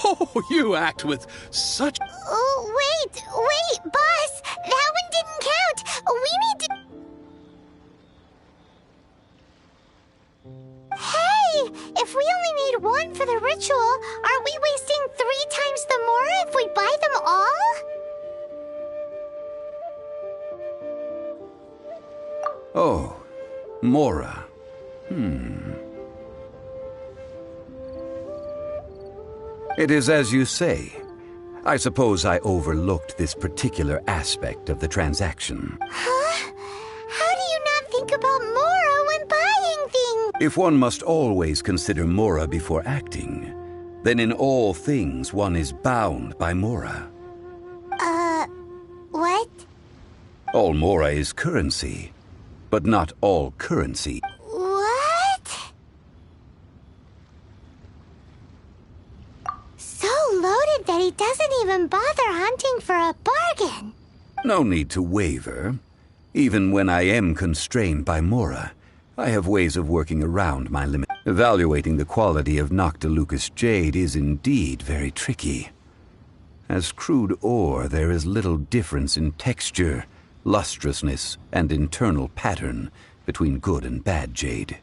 Oh, you act with such... Oh, wait, boss! That one didn't count! We need to... Hey! If we only need one for the ritual, aren't we wasting 3 times the Mora if we buy them all? Oh, Mora. It is as you say. I suppose I overlooked this particular aspect of the transaction. Huh? How do you not think about Mora when buying things? If one must always consider Mora before acting, then in all things one is bound by Mora. What? All Mora is currency, but not all currency. What? So loaded that he doesn't even bother hunting for a bargain. No need to waver. Even when I am constrained by Mora, I have ways of working around my limit. Evaluating the quality of Noctilucous jade is indeed very tricky. As crude ore, there is little difference in texture, lustrousness, and internal pattern between good and bad jade.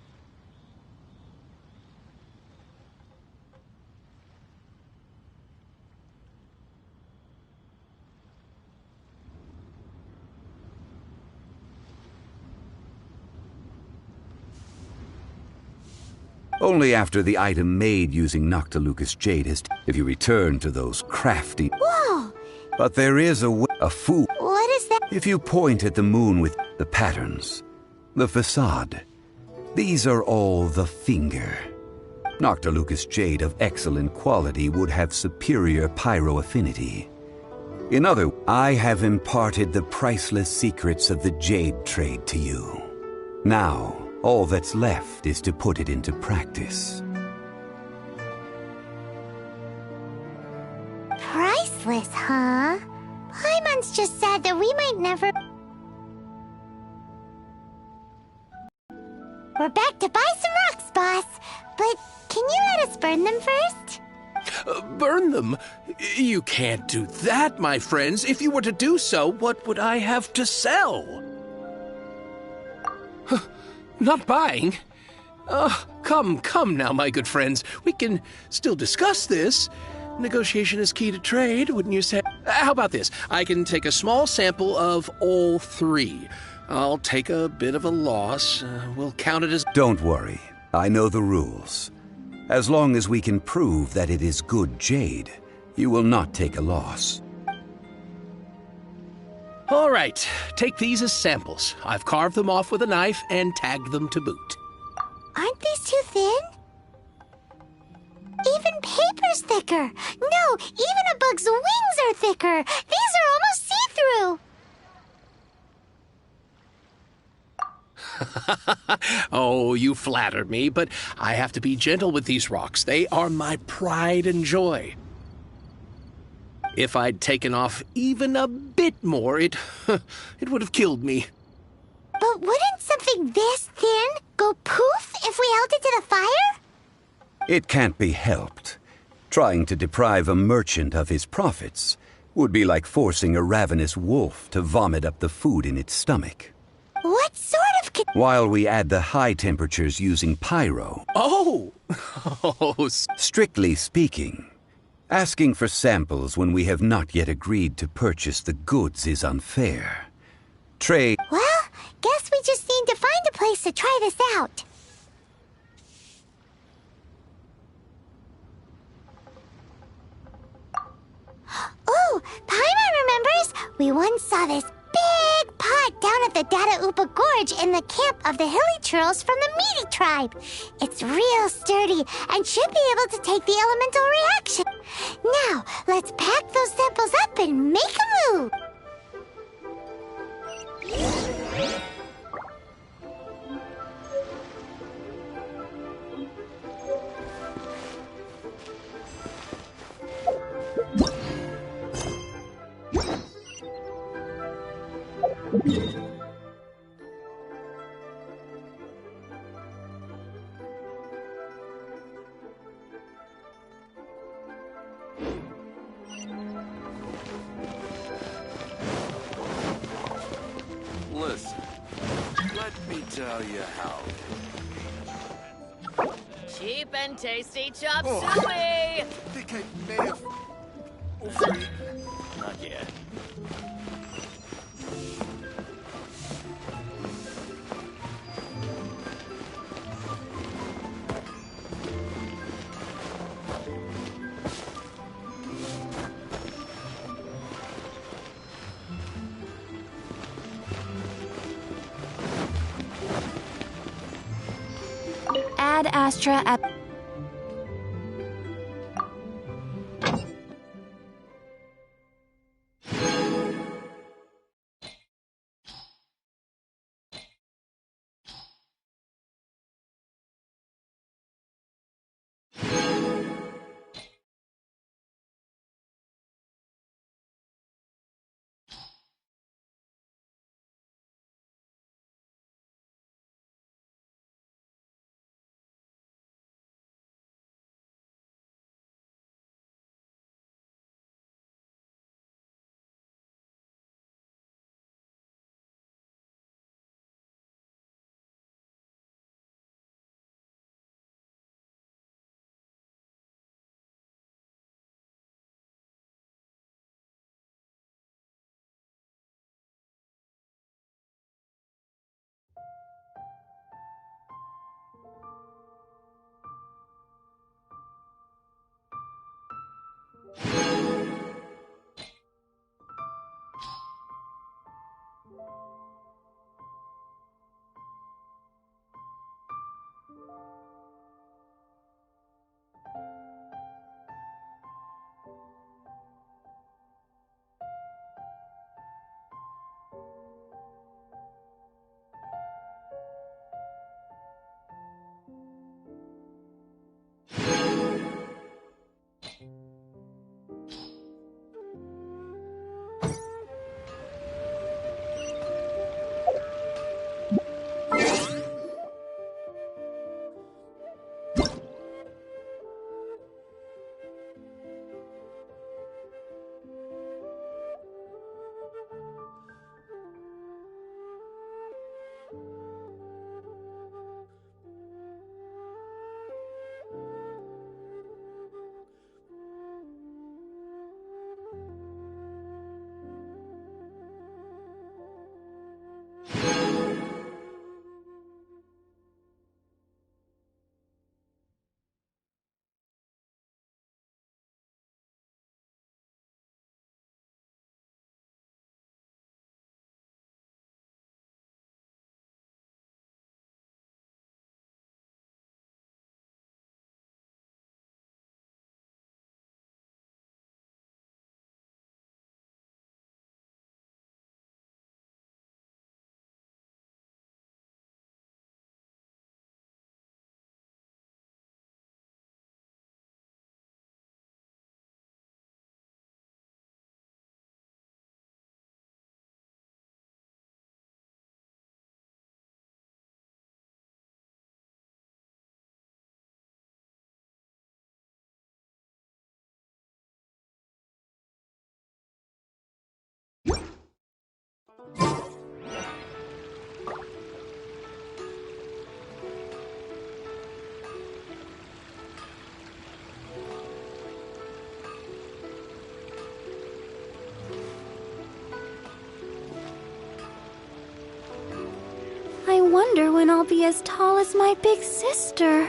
Only after the item made using Noctilucous jade is if you return to those crafty... Whoa! But there is a fool. What is that? If you point at the moon with the patterns, the facade, these are all the finger. Noctilucous jade of excellent quality would have superior pyro affinity. In other words, I have imparted the priceless secrets of the jade trade to you. Now, all that's left is to put it into practice. Priceless, huh? Paimon's just sad that we might never... We're back to buy some rocks, boss. But can you let us burn them first? burn them? You can't do that, my friends. If you were to do so, what would I have to sell? Not buying? Come now, my good friends. We can still discuss this. Negotiation is key to trade, wouldn't you say? How about this? I can take a small sample of all 3. I'll take a bit of a loss. We'll count it as... Don't worry. I know the rules. As long as we can prove that it is good jade, you will not take a loss. All right, take these as samples. I've carved them off with a knife and tagged them to boot. Aren't these too thin? Even paper's thicker. No, even a bug's wings are thicker. These are almost see-through. Oh, you flatter me, but I have to be gentle with these rocks. They are my pride and joy. If I'd taken off even a bit more, it would have killed me. But wouldn't something this thin go poof if we held it to the fire? It can't be helped. Trying to deprive a merchant of his profits would be like forcing a ravenous wolf to vomit up the food in its stomach. What sort of... While we add the high temperatures using pyro... Oh! Strictly speaking, asking for samples when we have not yet agreed to purchase the goods is unfair. Trade... Well, guess we just need to find a place to try this out. Oh, Paimon remembers! We once saw this big pot down at the Data Upa Gorge in the camp of the Hilly Churls from the Meaty tribe. It's real sturdy and should be able to take the elemental reaction. Now, let's pack those samples up and make a move. Listen, let me tell you how. Cheap and tasty chop suey! I think I may have overeaten. Not yet. Ad Astra Ep. I wonder when I'll be as tall as my big sister.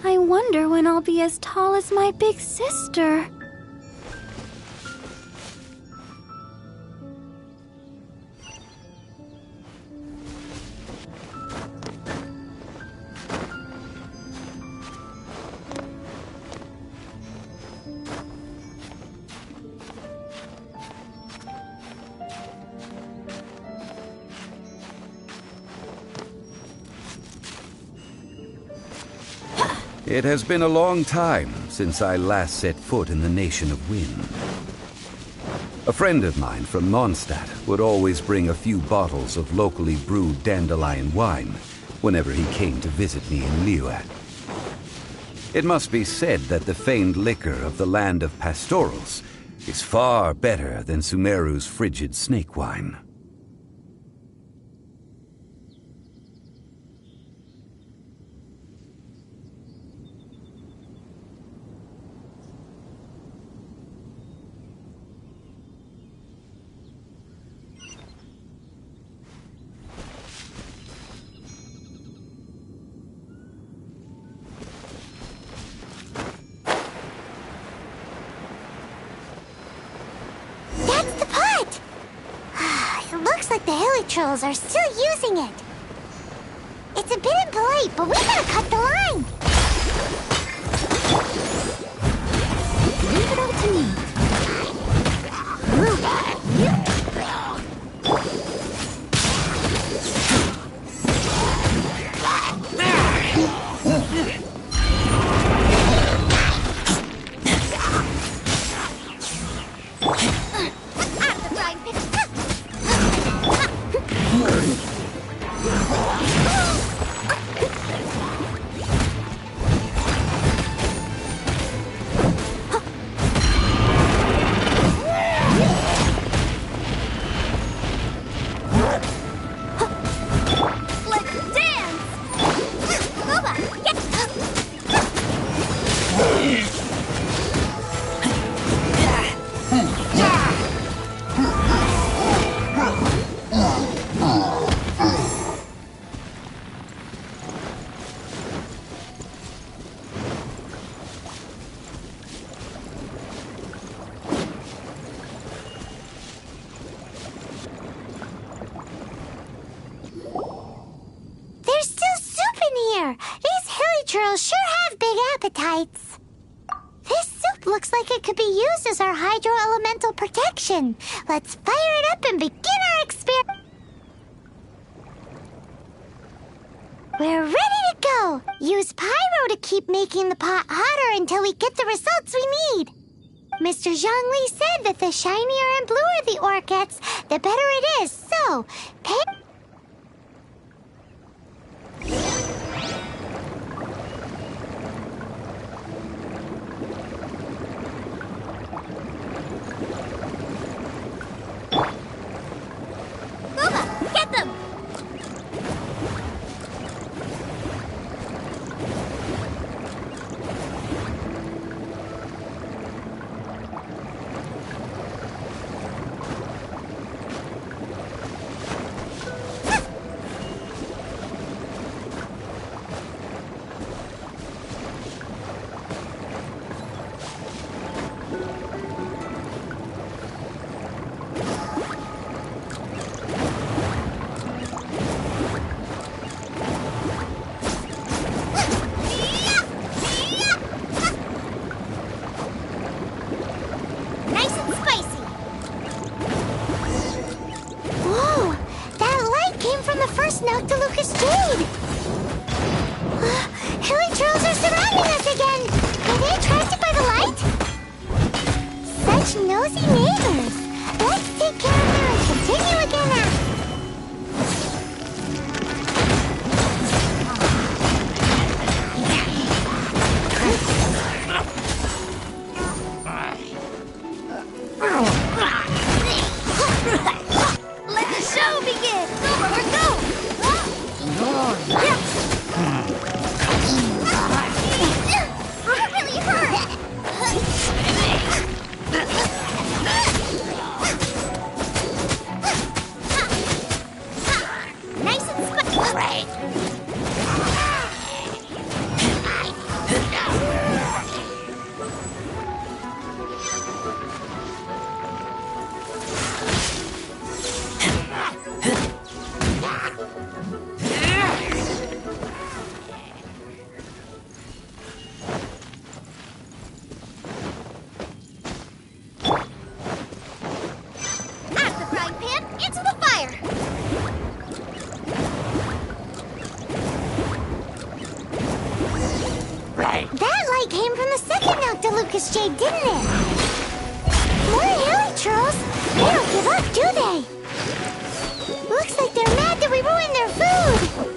I wonder when I'll be as tall as my big sister. It has been a long time since I last set foot in the Nation of Wind. A friend of mine from Mondstadt would always bring a few bottles of locally brewed dandelion wine whenever he came to visit me in Liyue. It must be said that the famed liquor of the land of pastorals is far better than Sumeru's frigid snake wine. Trolls are still using it. It's a bit impolite, but we gotta cut the line. Leave it up to me. Appetites. This soup looks like it could be used as our hydro-elemental protection. Let's fire it up and begin our experiment. We're ready to go. Use pyro to keep making the pot hotter until we get the results we need. Mr. Zhongli said that the shinier and bluer the ore gets, the better it is. So, pay... Nosy neighbors. Let's take care of them and continue again after. Let the show begin. It really hurt. That light came from the second Noctilucous Jade, didn't it? More Hilichurls? They don't give up, do they? Looks like they're mad that we ruined their food.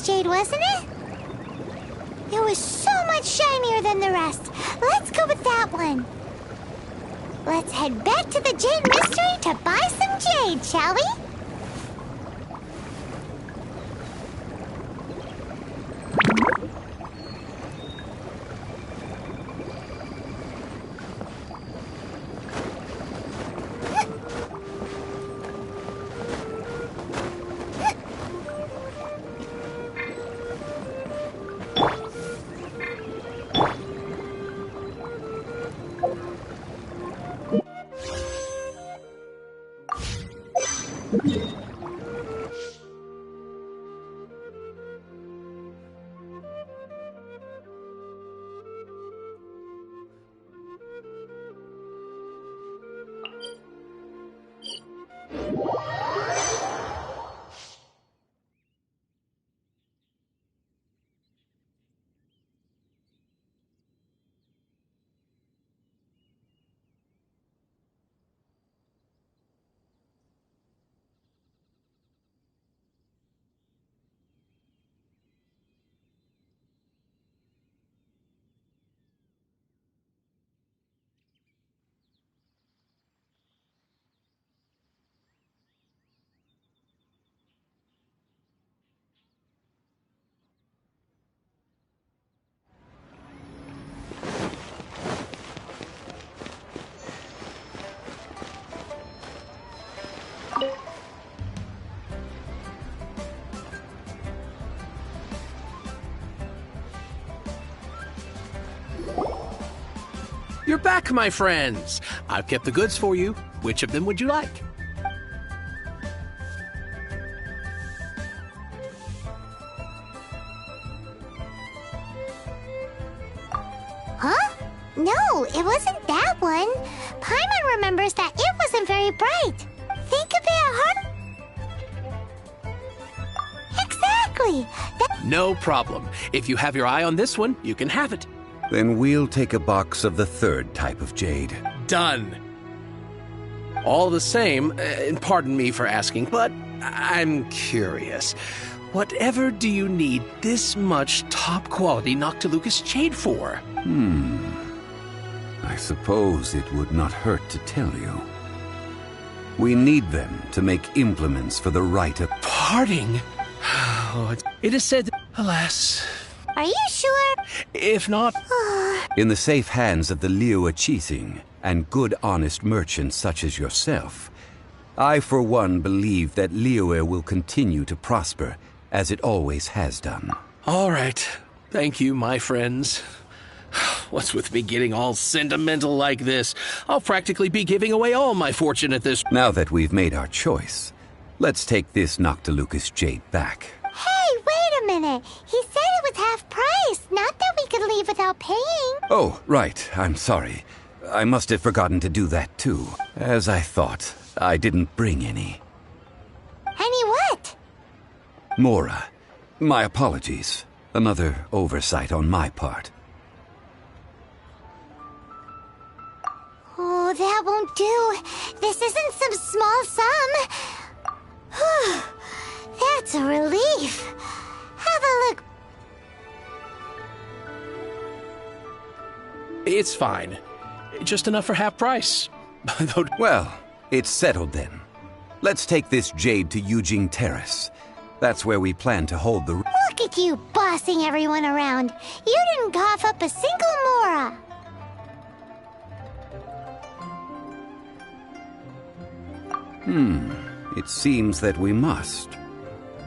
Jade, wasn't it? It was so much shinier than the rest. Let's go with that one. Let's head back to the Jade Mystery to buy some jade, shall we? You're back, my friends. I've kept the goods for you. Which of them would you like? Huh? No, it wasn't that one. Paimon remembers that it wasn't very bright. Think of it, Exactly. No problem. If you have your eye on this one, you can have it. Then we'll take a box of the third type of jade. Done. All the same, and pardon me for asking, but I'm curious. Whatever do you need this much top-quality Noctilucous jade for? I suppose it would not hurt to tell you. We need them to make implements for the rite of Parting? Oh, it is said that, alas, Are you sure? if not, in the safe hands of the Liyue Qixing and good honest merchants such as yourself, I for one believe that Liyue will continue to prosper as it always has done. all right. Thank you, my friends. What's with me getting all sentimental like this? I'll practically be giving away all my fortune at this. Now that we've made our choice, let's take this Noctilucous jade back. Hey, wait a minute. He said it was half price, not that we could leave without paying. Oh, right. I'm sorry. I must have forgotten to do that too. As I thought, I didn't bring any. Mora, my apologies. Another oversight on my part. Oh, that won't do. This isn't some small sum. Whew. That's a relief. Have a look. It's fine. Just enough for half price. Though, Well, it's settled then. Let's take this jade to Yujing Terrace. That's where we plan to hold the... Look at you bossing everyone around. You didn't cough up a single Mora. It seems that we must.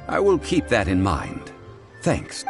I will keep that in mind. Thanks.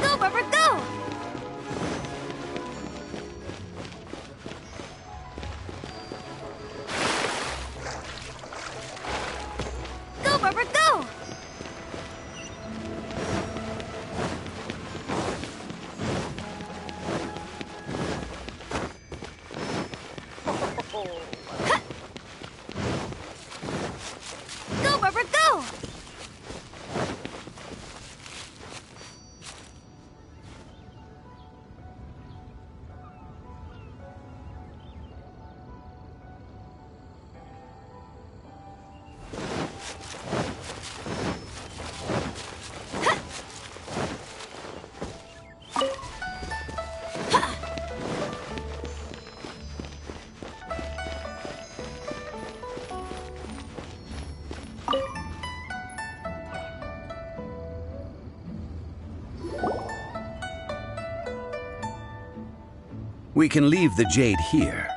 Go, Barbara, go! Go, Barbara, go! Go, Barbara, go! We can leave the jade here.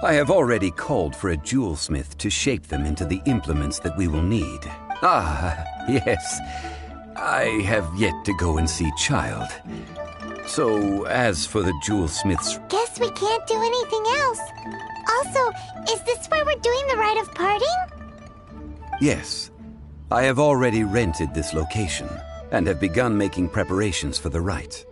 I have already called for a jewelsmith to shape them into the implements that we will need. Ah, yes. I have yet to go and see Child. So, as for the jewelsmith's... Guess we can't do anything else. Also, is this where we're doing the rite of parting? Yes. I have already rented this location, and have begun making preparations for the rite.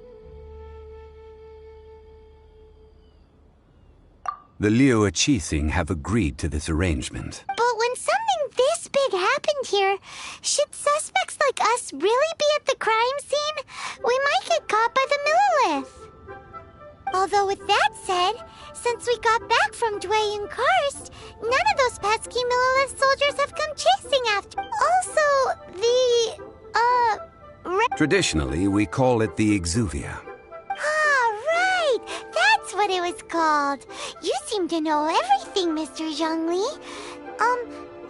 The Liu Qixing have agreed to this arrangement. But when something this big happened here, should suspects like us really be at the crime scene? We might get caught by the Millilith. Although with that said, since we got back from Dwayne Karst, none of those pesky Millilith soldiers have come chasing after. Also, Traditionally, we call it the Exuvia. Ah, right! That's what it was called. You seem to know everything, Mr. Zhongli.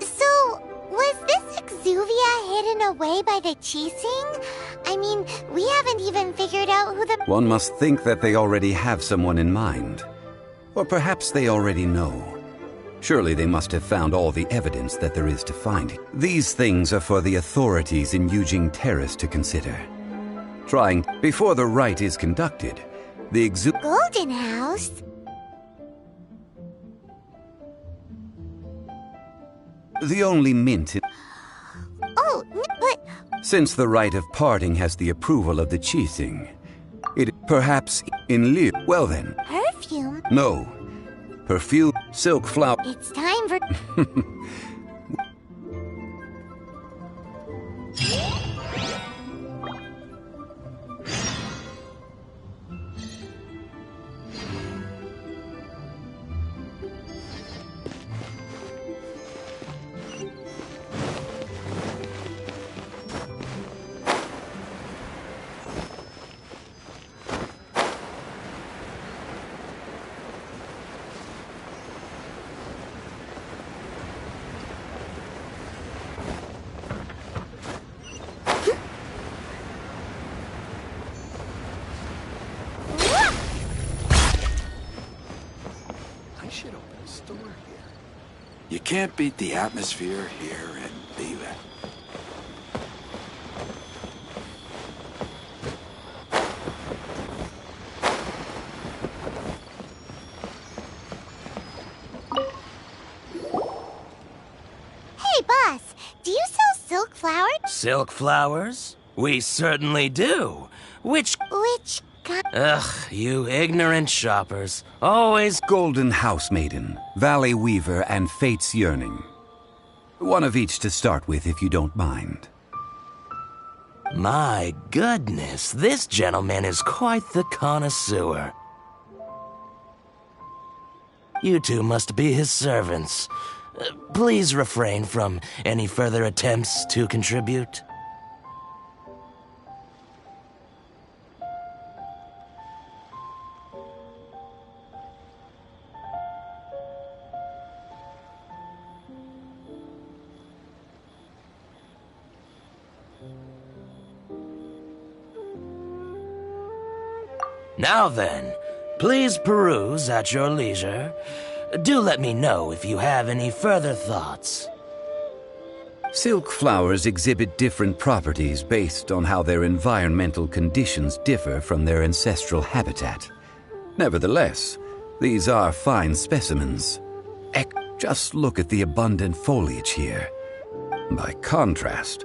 So, was this Exuvia hidden away by the Qixing? I mean, we haven't even figured out who the... One must think that they already have someone in mind. Or perhaps they already know. Surely they must have found all the evidence that there is to find. These things are for the authorities in Yujing Terrace to consider. Before the rite is conducted, the Golden House? The only mint in... Oh, but... Since the rite of parting has the approval of the Qixing, it perhaps in Liu... Well then, Perfume? no. Perfume, silk flower... It's time for... You can't beat the atmosphere here in Viva. Hey, boss, do you sell silk flowers? Silk flowers? We certainly do. Which... Which kind? Ugh, you ignorant shoppers. Always... Golden Housemaiden, Valley Weaver, and Fate's Yearning. One of each to start with, if you don't mind. My goodness, this gentleman is quite the connoisseur. You two must be his servants. Please refrain from any further attempts to contribute. Now then, please peruse at your leisure. Do let me know if you have any further thoughts. Silk flowers exhibit different properties based on how their environmental conditions differ from their ancestral habitat. Nevertheless, these are fine specimens. Just look at the abundant foliage here. By contrast,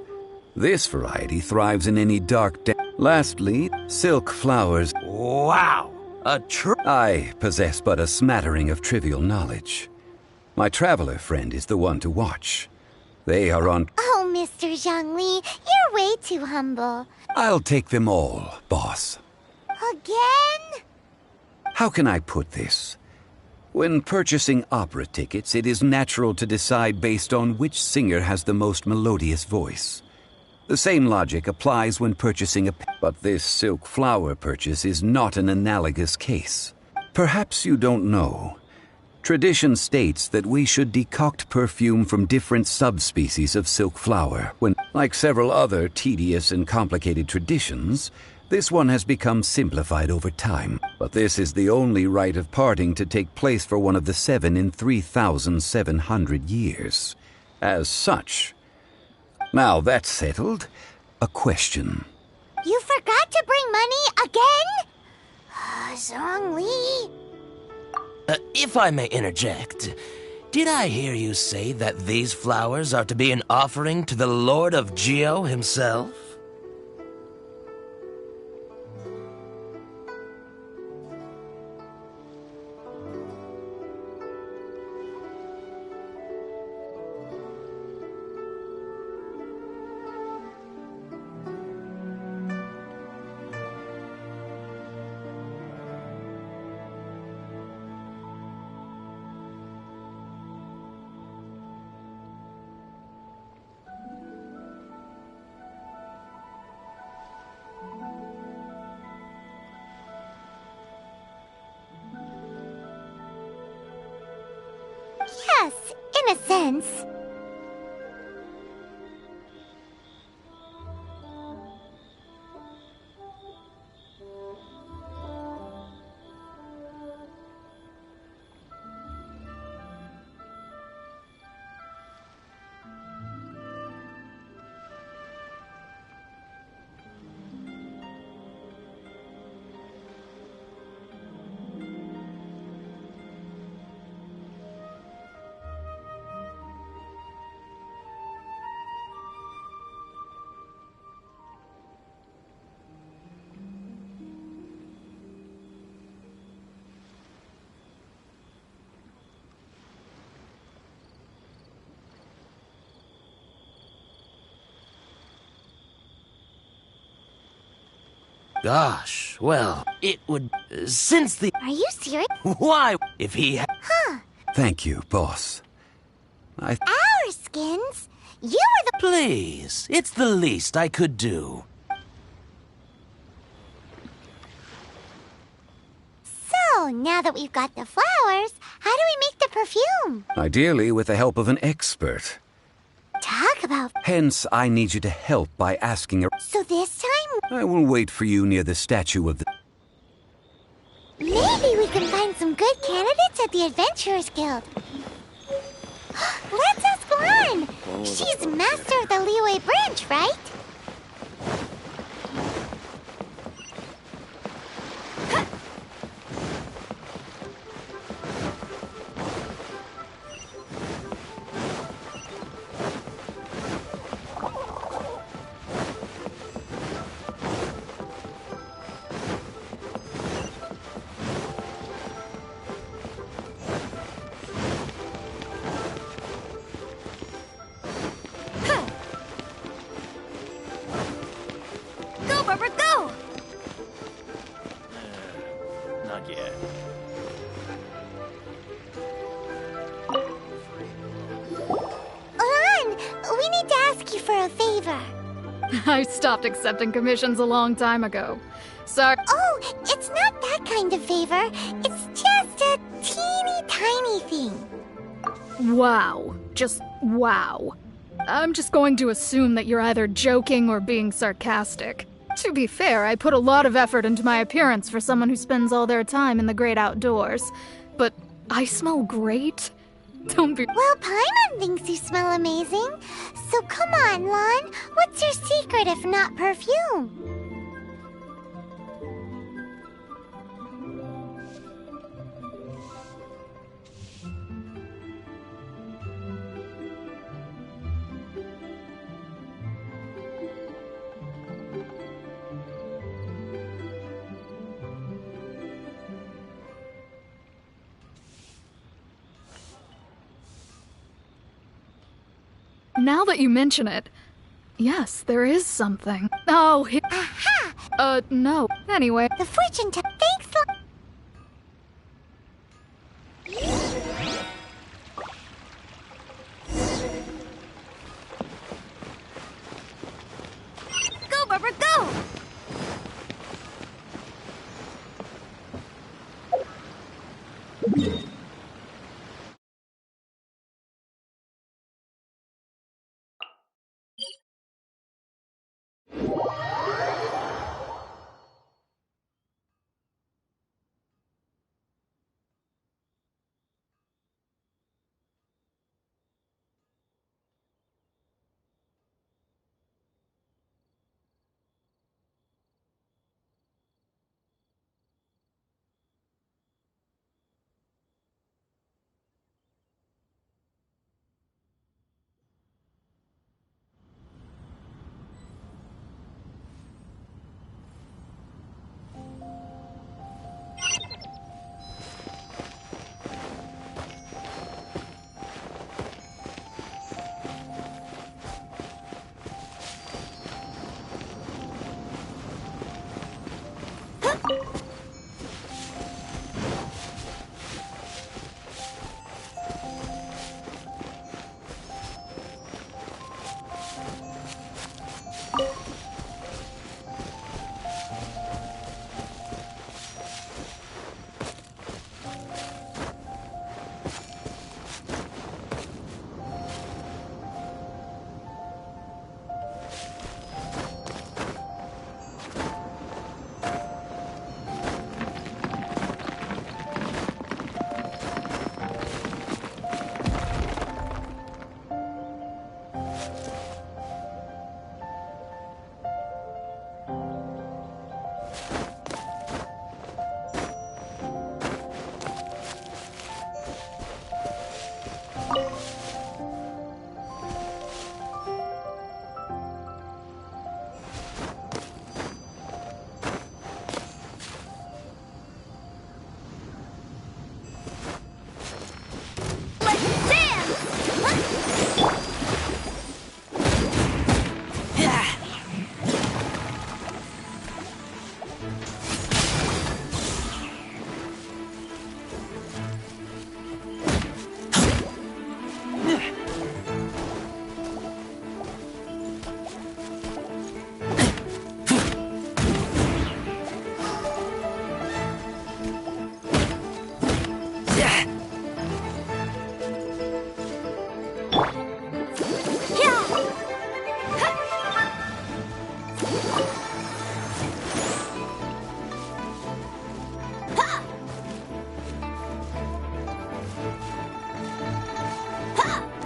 this variety thrives in any dark day. Lastly, silk flowers. Wow! I possess but a smattering of trivial knowledge. My traveler friend is the one to watch. They are on... Oh, Mr. Zhongli, you're way too humble. I'll take them all, boss. Again? How can I put this? When purchasing opera tickets, it is natural to decide based on which singer has the most melodious voice. The same logic applies when purchasing a... But this silk flower purchase is not an analogous case. Perhaps you don't know. Tradition states that we should decoct perfume from different subspecies of silk flower when, like several other tedious and complicated traditions, this one has become simplified over time. But this is the only rite of parting to take place for one of the 7 in 3,700 years. As such... Now that's settled, a question. You forgot to bring money again? Zhongli. If I may interject, did I hear you say that these flowers are to be an offering to the Lord of Geo himself? Yes, in a sense. Gosh, well, it would... since the... Are you serious? Why, if he... Thank you, boss. Our skins? You were the... Please, it's the least I could do. So, now that we've got the flowers, how do we make the perfume? Ideally with the help of an expert. Talk about... Hence, I need you to help by asking her... So this time... I will wait for you near the statue of the... Maybe we can find some good candidates at the Adventurers Guild. Let's ask Lan. She's master of the Liyue branch, right? Go, Barbara, go! Not yet. Lan, we need to ask you for a favor. I stopped accepting commissions a long time ago. Sorry. Oh, it's not that kind of favor. It's just a teeny tiny thing. Wow. Just wow. I'm just going to assume that you're either joking or being sarcastic. To be fair, I put a lot of effort into my appearance for someone who spends all their time in the great outdoors. But I smell great? Don't be. Well, Paimon thinks you smell amazing. So come on, Lan. What's your secret if not perfume? Now that you mention it, yes, there is something. Oh, Aha! no. Anyway, The fortune teller. Thanks, Lan. Go, Barbara, go! Ha!